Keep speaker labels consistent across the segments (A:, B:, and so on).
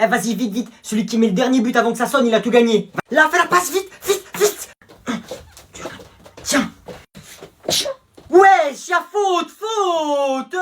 A: Eh, vas-y, vite, vite. Celui qui met le dernier but avant que ça sonne, il a tout gagné. Là, fais la passe, vite, vite, vite. Tiens. Wesh, y'a faute, faute.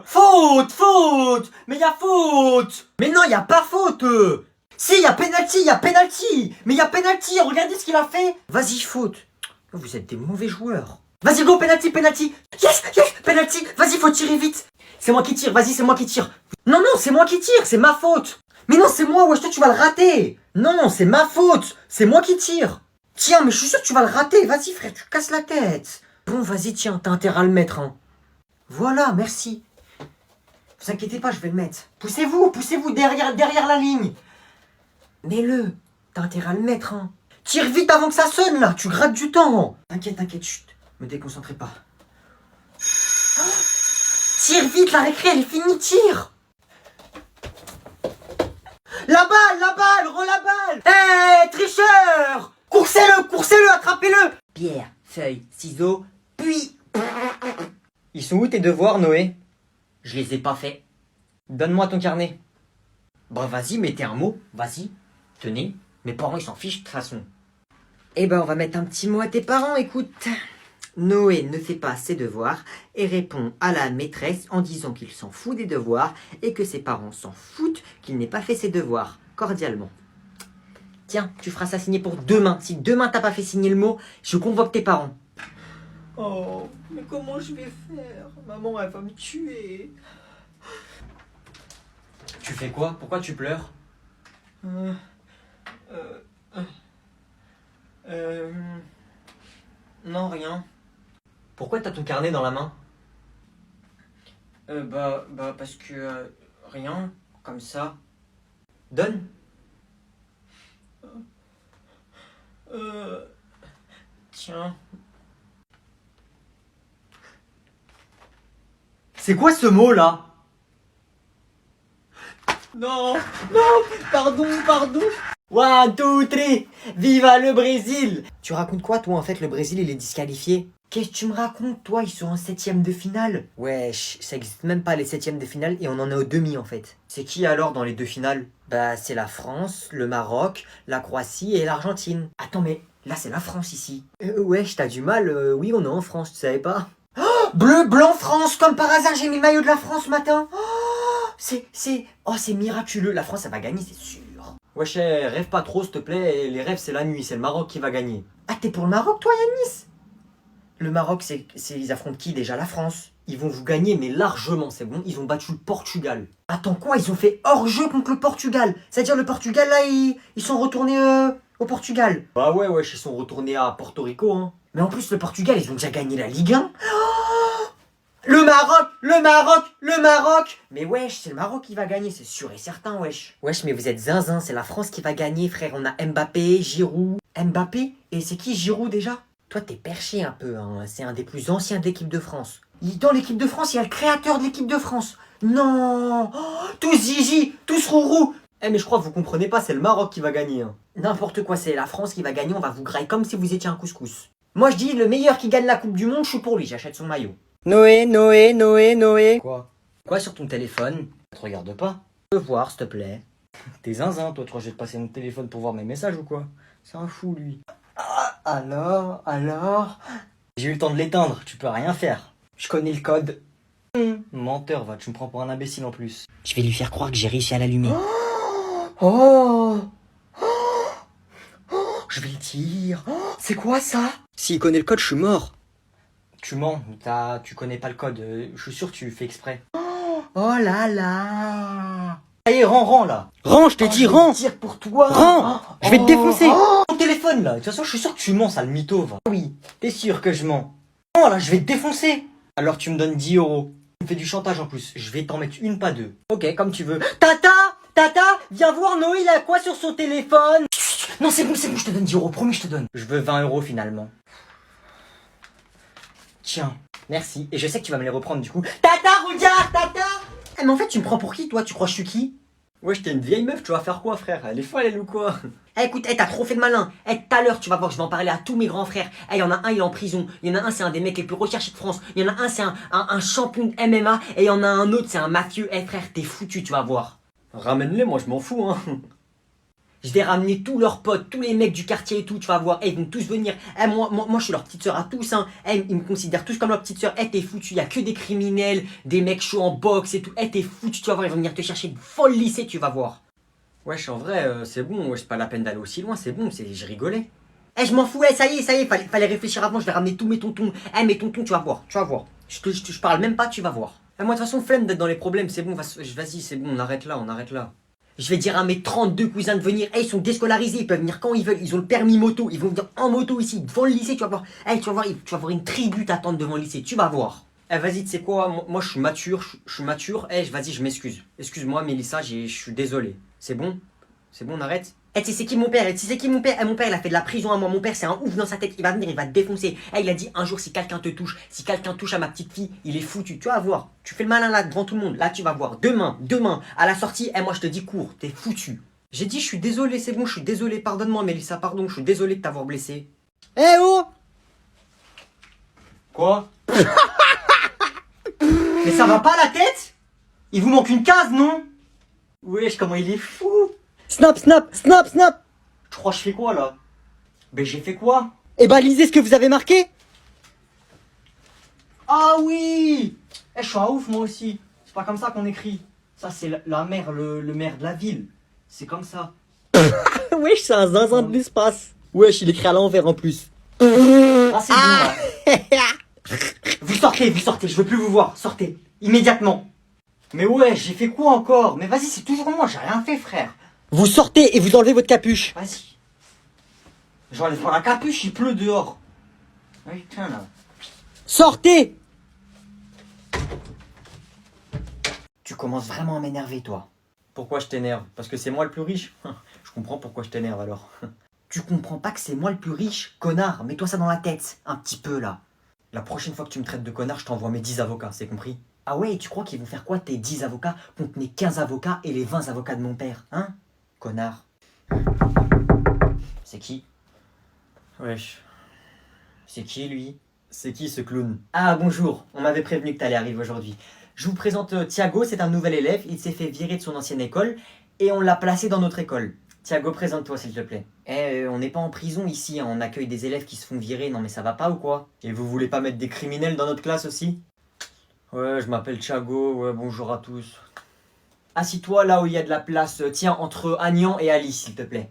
A: Faute. Mais y'a faute. Mais non, y'a pas faute. Si, y'a penalty. Mais y'a penalty, regardez ce qu'il a fait. Vas-y, faute. Vous êtes des mauvais joueurs. Vas-y, go, penalty. Yes, penalty. Vas-y, faut tirer vite. C'est moi qui tire, vas-y, c'est moi qui tire. Non, c'est moi qui tire, c'est ma faute. Mais non, c'est moi, wesh, toi, tu vas le rater. Non, c'est ma faute. C'est moi qui tire. Tiens, mais je suis sûr que tu vas le rater. Vas-y, frère, tu casses la tête. Bon, vas-y, tiens, t'as intérêt à le mettre, hein. Voilà, merci. Vous inquiétez pas, je vais le mettre. Poussez-vous derrière la ligne. Mets-le. T'as intérêt à le mettre, hein. Tire vite avant que ça sonne, là. Tu grattes du temps. T'inquiète, chut. Me déconcentrez pas. Tire vite, la récré, elle est finie, tire. La balle, rends la balle. Hé, tricheur. Coursez-le, attrapez-le. Pierre, feuille, ciseaux, puis...
B: Ils sont où tes devoirs, Noé?
A: Je les ai pas faits.
B: Donne-moi ton carnet.
A: Bah vas-y, mettez un mot, vas-y. Tenez, mes parents ils s'en fichent de toute façon.
C: Eh ben, on va mettre un petit mot à tes parents, écoute. Noé ne fait pas ses devoirs et répond à la maîtresse en disant qu'il s'en fout des devoirs et que ses parents s'en foutent qu'il n'ait pas fait ses devoirs, cordialement. Tiens, tu feras ça signer pour demain. Si demain t'as pas fait signer le mot, je convoque tes parents.
B: Oh, mais comment je vais faire? Maman, elle va me tuer.
A: Tu fais quoi? Pourquoi tu pleures?
B: Non, rien.
A: Pourquoi t'as ton carnet dans la main?
B: Parce que... rien, comme ça.
A: Donne.
B: Tiens.
A: C'est quoi ce mot là?
B: Non, pardon.
A: 1, 2, 3, viva le Brésil!
C: Tu racontes quoi, toi? En fait, le Brésil, il est disqualifié.
A: Qu'est-ce que tu me racontes, toi? Ils sont en 7ème de finale.
C: Wesh, ça existe même pas les 7e de finale et on en est au demi, en fait.
A: C'est qui alors dans les 2 finales?
C: Bah, c'est la France, le Maroc, la Croatie et l'Argentine.
A: Attends, mais là c'est la France ici.
C: Wesh, t'as du mal. Oui, on est en France, tu savais pas?
A: Bleu, blanc, France, comme par hasard, j'ai mis le maillot de la France ce matin. C'est miraculeux. La France, elle va gagner, c'est sûr.
C: Wesh, rêve pas trop, s'il te plaît. Les rêves, c'est la nuit. C'est le Maroc qui va gagner.
A: Ah, t'es pour le Maroc, toi, Yanis?
C: Le Maroc, ils affrontent qui déjà? La France.
A: Ils vont vous gagner, mais largement, c'est bon. Ils ont battu le Portugal. Attends, quoi? Ils ont fait hors-jeu contre le Portugal. C'est-à-dire, le Portugal, là, ils sont retournés au Portugal.
C: Bah ouais, wesh, ils sont retournés à Porto Rico, hein.
A: Mais en plus, le Portugal, ils ont déjà gagné la Ligue 1.
C: Le Maroc. Mais wesh, c'est le Maroc qui va gagner, c'est sûr et certain, wesh. Wesh, mais vous êtes zinzin, c'est la France qui va gagner, frère. On a Mbappé, Giroud.
A: Mbappé? Et c'est qui Giroud déjà?
C: Toi, t'es perché un peu, hein. C'est un des plus anciens de l'équipe de France.
A: Dans l'équipe de France, il y a le créateur de l'équipe de France. Non. Tous Gigi, tous Rourou.
C: Mais je crois que vous comprenez pas, c'est le Maroc qui va gagner, hein.
A: N'importe quoi, c'est la France qui va gagner, on va vous grailler comme si vous étiez un couscous. Moi je dis, le meilleur qui gagne la Coupe du Monde, je suis pour lui, j'achète son maillot.
C: Noé.
B: Quoi sur ton téléphone?
C: Te regarde pas. Je peux voir, s'il te plaît.
B: T'es zinzin, toi, tu crois que je vais te passer mon téléphone pour voir mes messages ou quoi? C'est un fou, lui. Alors J'ai eu le temps de l'éteindre, tu peux rien faire. Je connais le code. Menteur, va, tu me prends pour un imbécile en plus.
C: Je vais lui faire croire que j'ai réussi à l'allumer.
B: Je vais le dire. C'est quoi ça?
C: S'il connaît le code, je suis mort.
B: Tu mens, tu connais pas le code, je suis sûr que tu fais exprès.
C: Oh là là.
B: Allez, rends là.
C: Rends, je t'ai dit, rends.
A: Tire pour toi.
C: Rends. Je vais te défoncer.
B: Ton téléphone là, de toute façon je suis sûr que tu mens, sale mytho, va. Oui, t'es sûr que je mens. Non là, je vais te défoncer. Alors tu me donnes 10 euros. Tu me fais du chantage en plus, je vais t'en mettre une pas deux. Ok, comme tu veux.
A: Tata, viens voir Noé, il a quoi sur son téléphone?
B: Non c'est bon, je te donne 10 euros, promis je te donne. Je veux 20 euros finalement. Tiens, merci. Et je sais que tu vas me les reprendre du coup.
A: Tata, regarde, Tata. Mais en fait, tu me prends pour qui, toi? Tu crois que je suis qui?
C: Wesh, t'es une vieille meuf, tu vas faire quoi, frère? Elle est folle, elle ou quoi?
A: Écoute, t'as trop fait de malin. Tout à l'heure, tu vas voir, je vais en parler à tous mes grands frères. Il y en a un, il est en prison. Il y en a un, c'est un des mecs les plus recherchés de France. Il y en a un, c'est un champion de MMA. Et il y en a un autre, c'est un mafieux. Frère, t'es foutu, tu vas voir.
B: Ramène-les, moi je m'en fous, hein.
C: Je vais ramener tous leurs potes, tous les mecs du quartier et tout, tu vas voir. Ils vont tous venir. Moi, je suis leur petite sœur à tous, hein. Ils me considèrent tous comme leur petite sœur. T'es foutu, y a que des criminels, des mecs chauds en boxe et tout. T'es foutu, tu vas voir, ils vont venir te chercher de folle lycée, tu vas voir.
B: Wesh, en vrai, c'est bon, wesh, pas la peine d'aller aussi loin, c'est bon, je rigolais.
C: Je m'en fous, ça y est, fallait réfléchir avant, je vais ramener tous mes tontons. Mes tontons, tu vas voir. Je parle même pas, tu vas voir.
B: Moi, de toute façon, flemme d'être dans les problèmes, c'est bon, vas-y, c'est bon, on arrête là.
C: Je vais dire à mes 32 cousins de venir. Ils sont déscolarisés, ils peuvent venir quand ils veulent. Ils ont le permis moto, ils vont venir en moto ici, devant le lycée, tu vas voir. Tu vas voir une tribu t'attendre devant le lycée, tu vas voir.
B: Vas-y, tu sais quoi, moi je suis mature, vas-y, je m'excuse. Excuse-moi, Mélissa, je suis désolé. C'est bon, on arrête.
C: Tu sais c'est qui mon père? Mon père il a fait de la prison à moi. Mon père c'est un ouf dans sa tête. Il va venir, il va te défoncer. Il a dit un jour si quelqu'un te touche, si quelqu'un touche à ma petite fille, il est foutu. Tu vas voir. Tu fais le malin là devant tout le monde. Là tu vas voir. Demain, à la sortie, moi je te dis cours. T'es foutu.
B: J'ai dit je suis désolé, c'est bon, je suis désolé. Pardonne-moi, Mélissa, pardon, je suis désolé de t'avoir blessé.
C: Oh!
B: Quoi?
C: Mais ça va pas la tête? Il vous manque une case, non?
B: Wesh, comment il est fou!
C: Snap!
B: Tu crois que je fais quoi là? Ben j'ai fait quoi?
C: Lisez ce que vous avez marqué.
B: Ah oui! Je suis un ouf moi aussi. C'est pas comme ça qu'on écrit. Ça c'est la mère, le maire de la ville. C'est comme ça.
C: Wesh, c'est un zinzin de l'espace. Wesh, il écrit à l'envers en plus.
B: Ah c'est bon là.
C: Vous sortez, je veux plus vous voir. Sortez, immédiatement.
B: Mais ouais, j'ai fait quoi encore? Mais vas-y, c'est toujours moi, j'ai rien fait frère.
C: Vous sortez et vous enlevez votre capuche.
B: Vas-y. J'enlève pas la capuche, il pleut dehors. Oui, tiens là.
C: Sortez!
B: Tu commences vraiment à m'énerver, toi. Pourquoi je t'énerve? Parce que c'est moi le plus riche? Je comprends pourquoi je t'énerve alors.
C: Tu comprends pas que c'est moi le plus riche? Connard, mets-toi ça dans la tête. Un petit peu là.
B: La prochaine fois que tu me traites de connard, je t'envoie mes 10 avocats, c'est compris?
C: Ah ouais, tu crois qu'ils vont faire quoi tes 10 avocats contre mes 15 avocats et les 20 avocats de mon père? Hein? Connard.
B: C'est qui? Wesh. C'est qui lui? C'est qui ce clown?
C: Ah bonjour, on m'avait prévenu que t'allais arriver aujourd'hui. Je vous présente Thiago, c'est un nouvel élève, il s'est fait virer de son ancienne école et on l'a placé dans notre école. Thiago, présente-toi s'il te plaît. On n'est pas en prison ici, hein, on accueille des élèves qui se font virer, non mais ça va pas ou quoi?
B: Et vous voulez pas mettre des criminels dans notre classe aussi? Ouais, je m'appelle Thiago, ouais, bonjour à tous.
C: Assis-toi là où il y a de la place, tiens, entre Agnan et Alice s'il te plaît.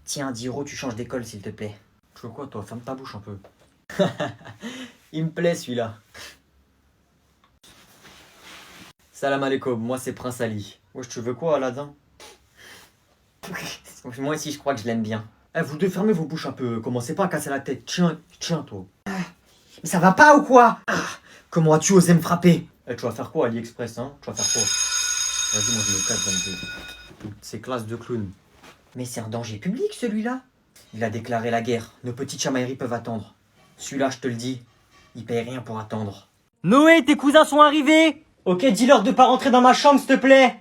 C: Tiens, Diro, tu changes d'école s'il te plaît.
B: Tu veux quoi toi? Ferme ta bouche un peu. Il me plaît celui-là. Salam alaikum, moi c'est Prince Ali. Wesh, tu veux quoi Aladdin?
C: Moi aussi je crois que je l'aime bien.
B: Vous deux fermez vos bouches un peu, commencez pas à casser la tête. Tiens toi.
C: Mais ça va pas ou quoi? Comment as-tu osé me frapper?
B: Tu vas faire quoi AliExpress hein? Tu vas faire quoi? Vas-y, moi je me casse dans le C'est classe de clown.
C: Mais c'est un danger public celui-là.
B: Il a déclaré la guerre. Nos petites chamailleries peuvent attendre. Celui-là, je te le dis, il paye rien pour attendre.
C: Noé, tes cousins sont arrivés. Ok, dis-leur de pas rentrer dans ma chambre, s'il te plaît.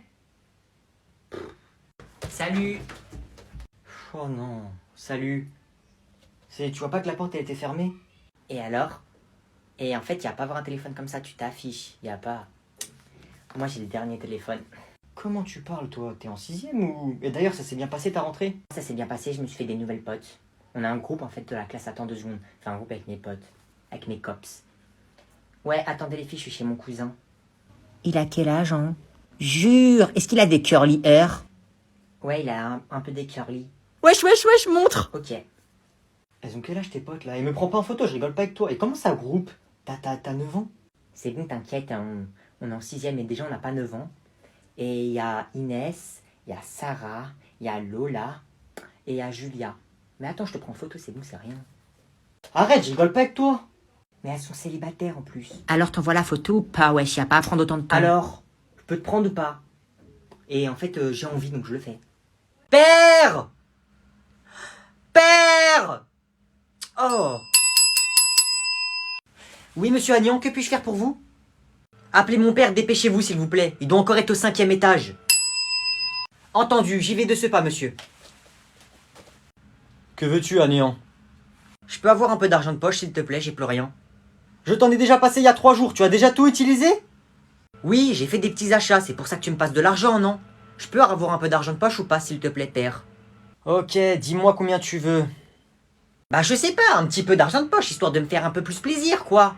C: Salut.
B: Oh non, salut. Tu vois pas que la porte a été fermée?
C: Et alors? Et en fait, y a pas avoir un téléphone comme ça, tu t'affiches. Y a pas. Moi, j'ai le dernier téléphone.
B: Comment tu parles, toi? T'es en 6ème ou... Et d'ailleurs, ça s'est bien passé ta rentrée?
C: Ça s'est bien passé, je me suis fait des nouvelles potes. On a un groupe, en fait, de la classe. Attends 2 secondes. Enfin, un groupe avec mes potes. Avec mes cops. Ouais, attendez les filles, je suis chez mon cousin. Il a quel âge, hein? Jure! Est-ce qu'il a des curly hair? Ouais, il a un peu des curly. Wesh, montre! Ok.
B: Elles ont quel âge tes potes là? Et me prends pas en photo, je rigole pas avec toi. Et comment ça groupe? T'as 9 ans?
C: C'est bon, t'inquiète, hein, on est en 6ème et déjà on n'a pas 9 ans. Et il y a Inès, il y a Sarah, il y a Lola et il y a Julia. Mais attends, je te prends en photo, c'est bon, c'est rien.
B: Arrête, je rigole pas avec toi.
C: Mais elles sont célibataires en plus. Alors t'envoies la photo ou pas? Wesh, y a pas à prendre autant de temps. Alors, je peux te prendre ou pas? Et en fait, j'ai envie donc je le fais. Père! Père! Oh! Oui, monsieur Agnan, que puis-je faire pour vous? Appelez mon père, dépêchez-vous s'il vous plaît. Il doit encore être au 5e étage. Entendu, j'y vais de ce pas, monsieur.
B: Que veux-tu, Agnan?
C: Je peux avoir un peu d'argent de poche s'il te plaît, j'ai plus rien.
B: Je t'en ai déjà passé il y a 3 jours, tu as déjà tout utilisé?
C: Oui, j'ai fait des petits achats, c'est pour ça que tu me passes de l'argent, non? Je peux avoir un peu d'argent de poche ou pas, s'il te plaît, père?
B: Ok, dis-moi combien tu veux.
C: Bah je sais pas, un petit peu d'argent de poche, histoire de me faire un peu plus plaisir, quoi.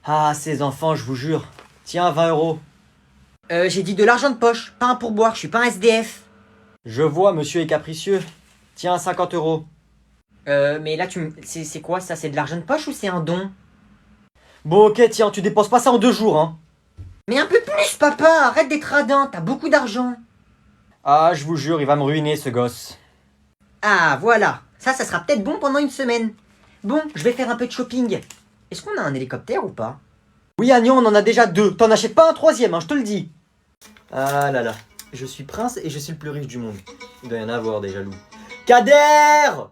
B: Ah, ces enfants, je vous jure. Tiens, 20 euros.
C: J'ai dit de l'argent de poche, pas un pourboire, je suis pas un SDF.
B: Je vois, monsieur est capricieux. Tiens, 50 euros.
C: Mais là, c'est quoi ça? C'est de l'argent de poche ou c'est un don?
B: Bon, ok, tiens, tu dépenses pas ça en 2 jours, hein.
C: Mais un peu plus, papa, arrête d'être radin, t'as beaucoup d'argent.
B: Ah, je vous jure, il va me ruiner, ce gosse.
C: Ah, voilà, ça sera peut-être bon pendant une semaine. Bon, je vais faire un peu de shopping. Est-ce qu'on a un hélicoptère ou pas?
B: Oui, Agnon, on en a déjà 2. T'en achètes pas un troisième, hein, je te le dis. Ah là là, je suis prince et je suis le plus riche du monde. Il doit y en avoir des jaloux. Kader!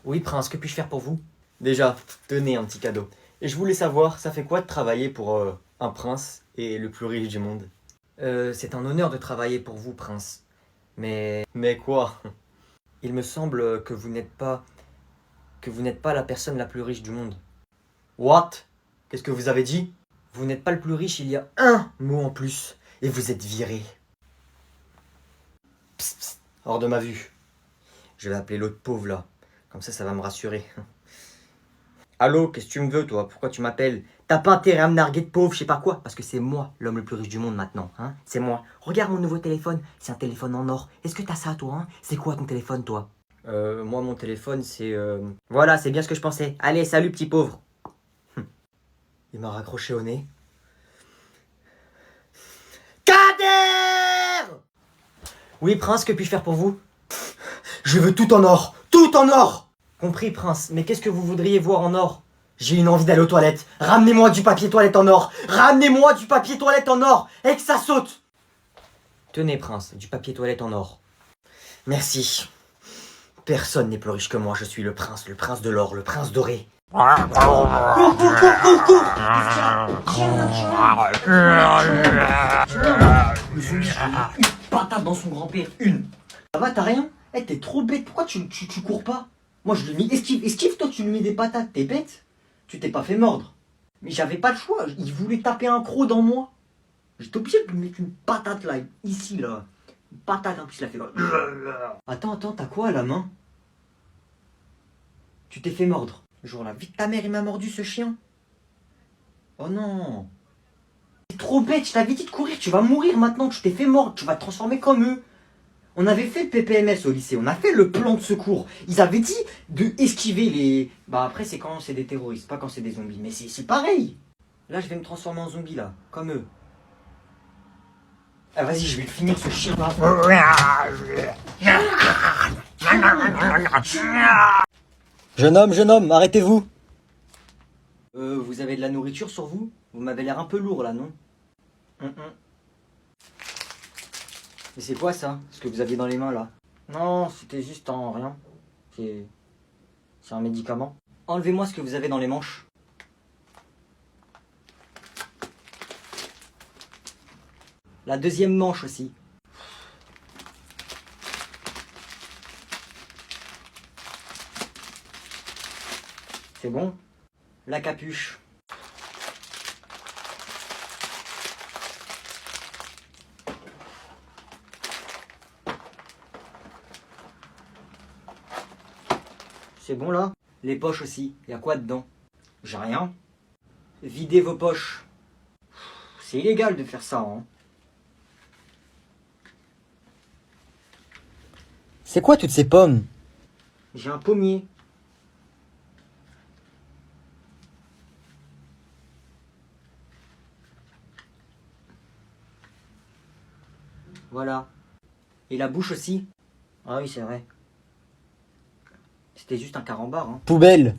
A: Oui, prince, que puis-je faire pour vous?
B: Déjà, tenez un petit cadeau. Et je voulais savoir, ça fait quoi de travailler pour un prince et le plus riche du monde?
A: C'est un honneur de travailler pour vous, prince. Mais
B: Mais quoi?
A: il me semble que vous n'êtes pas la personne la plus riche du monde.
B: What? Qu'est-ce que vous avez dit?
A: Vous n'êtes pas le plus riche, il y a un mot en plus. Et vous êtes viré.
B: Psst, psst, hors de ma vue.
A: Je vais appeler l'autre pauvre là. Comme ça va me rassurer.
B: Allô, qu'est-ce que tu me veux, toi? Pourquoi tu m'appelles?
A: T'as pas intérêt à me narguer de pauvre, je sais pas quoi. Parce que c'est moi, l'homme le plus riche du monde maintenant. Hein, c'est moi. Regarde mon nouveau téléphone. C'est un téléphone en or. Est-ce que t'as ça, toi, hein? C'est quoi ton téléphone, toi?
B: Moi, mon téléphone, c'est...
A: Voilà, c'est bien ce que je pensais. Allez, salut, petit pauvre. Il m'a raccroché au nez. Kader! Oui, prince, que puis-je faire pour vous? Je veux tout en or. Tout en or! Compris, prince, mais qu'est-ce que vous voudriez voir en or? J'ai une envie d'aller aux toilettes. Ramenez-moi du papier toilette en or. Ramenez-moi du papier toilette en or. Et que ça saute. Tenez, prince, du papier toilette en or. Merci. Personne n'est plus riche que moi. Je suis le prince de l'or, le prince doré. Cours, cours, cours, cours, cours. Une patate dans son grand-père. Une. Ça va, t'as rien? Eh, t'es trop bête. Pourquoi tu cours pas? Moi, je lui ai mis esquive. Esquive, toi, tu lui mets des patates. T'es bête? Tu t'es pas fait mordre. Mais j'avais pas le choix. Il voulait taper un croc dans moi. J'étais obligé de lui mettre une patate là. Ici, là. Une patate, en plus, il a fait là. Attends, t'as quoi à la main? Tu t'es fait mordre. Genre, la vie de ta mère, il m'a mordu, ce chien. Oh non. T'es trop bête. Je t'avais dit de courir. Tu vas mourir maintenant. Tu t'es fait mordre. Tu vas te transformer comme eux. On avait fait le PPMS au lycée, on a fait le plan de secours. Ils avaient dit de esquiver les... Bah après c'est quand c'est des terroristes, pas quand c'est des zombies. Mais c'est pareil. Là je vais me transformer en zombie là, comme eux. Ah vas-y, je vais le finir ce chien là.
B: Jeune homme, arrêtez-vous.
A: Vous avez de la nourriture sur vous? Vous m'avez l'air un peu lourd là, non? Mais c'est quoi ça, ce que vous aviez dans les mains là? Non, c'était juste en rien. C'est un médicament. Enlevez-moi ce que vous avez dans les manches. La deuxième manche aussi. C'est bon? La capuche. C'est bon là? Les poches aussi. Y a quoi dedans? J'ai rien. Videz vos poches. C'est illégal de faire ça, hein.
B: C'est quoi toutes ces pommes?
A: J'ai un pommier. Voilà. Et la bouche aussi. Ah oui, c'est vrai. C'était juste un carambar, hein.
B: Poubelle.